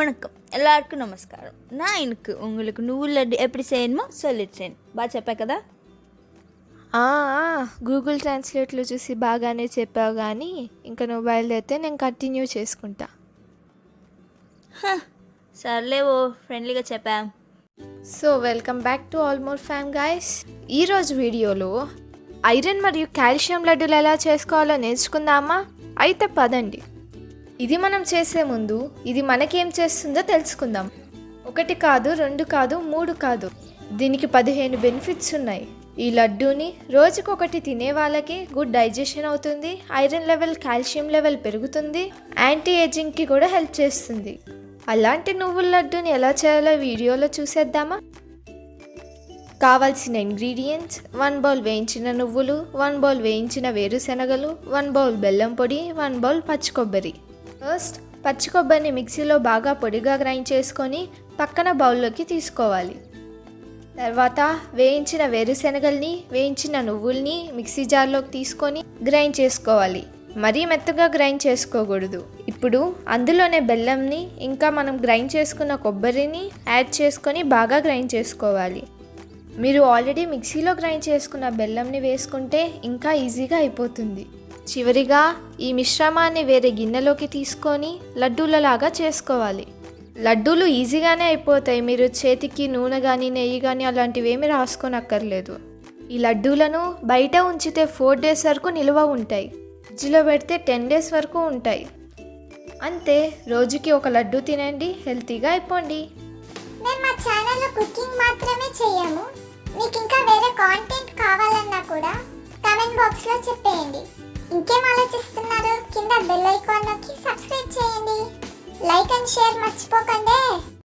வணக்கம், எல்லாருக்கும் நமஸ்காரம். நான் எனக்கு உங்களுக்கு నువ్వుల లడ్డు எப்படி చేయணுమో சொல்లిచ్చాను. బాగా చెప్పా కదా? గూగుల్ ట్రాన్స్లేట్లో చూసి బాగానే చెప్పావు, కానీ ఇంకా నువ్వు బయలుదేరితే నేను కంటిన్యూ చేసుకుంటా. సర్లే, ఓ ఫ్రెండ్లీగా చెప్పా. So welcome back to all more fam guys. ఈరోజు వీడియోలో ఐరన్ మరియు కాల్షియం లడ్డూలు ఎలా చేసుకోవాలో నేర్చుకుందామా? అయితే పదండి. ఇది మనం చేసే ముందు ఇది మనకేం చేస్తుందో తెలుసుకుందాం. 1 కాదు, 2 కాదు, 3 కాదు, దీనికి 15 బెనిఫిట్స్ ఉన్నాయి. ఈ లడ్డూని రోజుకొకటి తినే వాళ్ళకి గుడ్ డైజెషన్ అవుతుంది, ఐరన్ లెవెల్, కాల్షియం లెవెల్ పెరుగుతుంది, యాంటీ ఏజింగ్కి కూడా హెల్ప్ చేస్తుంది. అలాంటి నువ్వుల లడ్డూని ఎలా చేయాలో వీడియోలో చూసేద్దామా? కావాల్సిన ఇంగ్రీడియంట్స్: 1 బౌల్ వేయించిన నువ్వులు, 1 బౌల్ వేయించిన వేరుశెనగలు, 1 బౌల్ బెల్లం పొడి, 1 బౌల్ పచ్చి కొబ్బరి. ఫస్ట్ పచ్చి కొబ్బరిని మిక్సీలో బాగా పొడిగా గ్రైండ్ చేసుకొని పక్కన బౌల్లోకి తీసుకోవాలి. తర్వాత వేయించిన వేరుశెనగల్ని, వేయించిన నువ్వుల్ని మిక్సీ జార్లోకి తీసుకొని గ్రైండ్ చేసుకోవాలి. మరీ మెత్తగా గ్రైండ్ చేసుకోకూడదు. ఇప్పుడు అందులోనే బెల్లంని ఇంకా మనం గ్రైండ్ చేసుకున్న కొబ్బరిని యాడ్ చేసుకొని బాగా గ్రైండ్ చేసుకోవాలి. మీరు ఆల్రెడీ మిక్సీలో గ్రైండ్ చేసుకున్న బెల్లంని వేసుకుంటే ఇంకా ఈజీగా అయిపోతుంది. చివరిగా ఈ మిశ్రమాన్ని వేరే గిన్నెలోకి తీసుకొని లడ్డూలలాగా చేసుకోవాలి. లడ్డూలు ఈజీగానే అయిపోతాయి. మీరు చేతికి నూనె కానీ నెయ్యి కానీ అలాంటివి ఏమీ రాసుకోనక్కర్లేదు. ఈ లడ్డూలను బయట ఉంచితే 4 days వరకు నిల్వ ఉంటాయి. ఫ్రిడ్జ్లో పెడితే 10 days వరకు ఉంటాయి. అంతే, రోజుకి 1 లడ్డూ తినండి, హెల్తీగా అయిపోండి. మేము మా ఛానల్లో కుకింగ్ మాత్రమే చేయము. మీకు ఇంకా వేరే కాంటెంట్ కావాలన్నా కూడా కామెంట్ బాక్స్లో చెప్పేయండి. ఇంకేం ఆలోచిస్తున్నారు? కింద బెల్ ఐకాన్ నొక్కి సబ్స్క్రైబ్ చేయండి. లైక్ అండ్ షేర్ మర్చిపోకండి.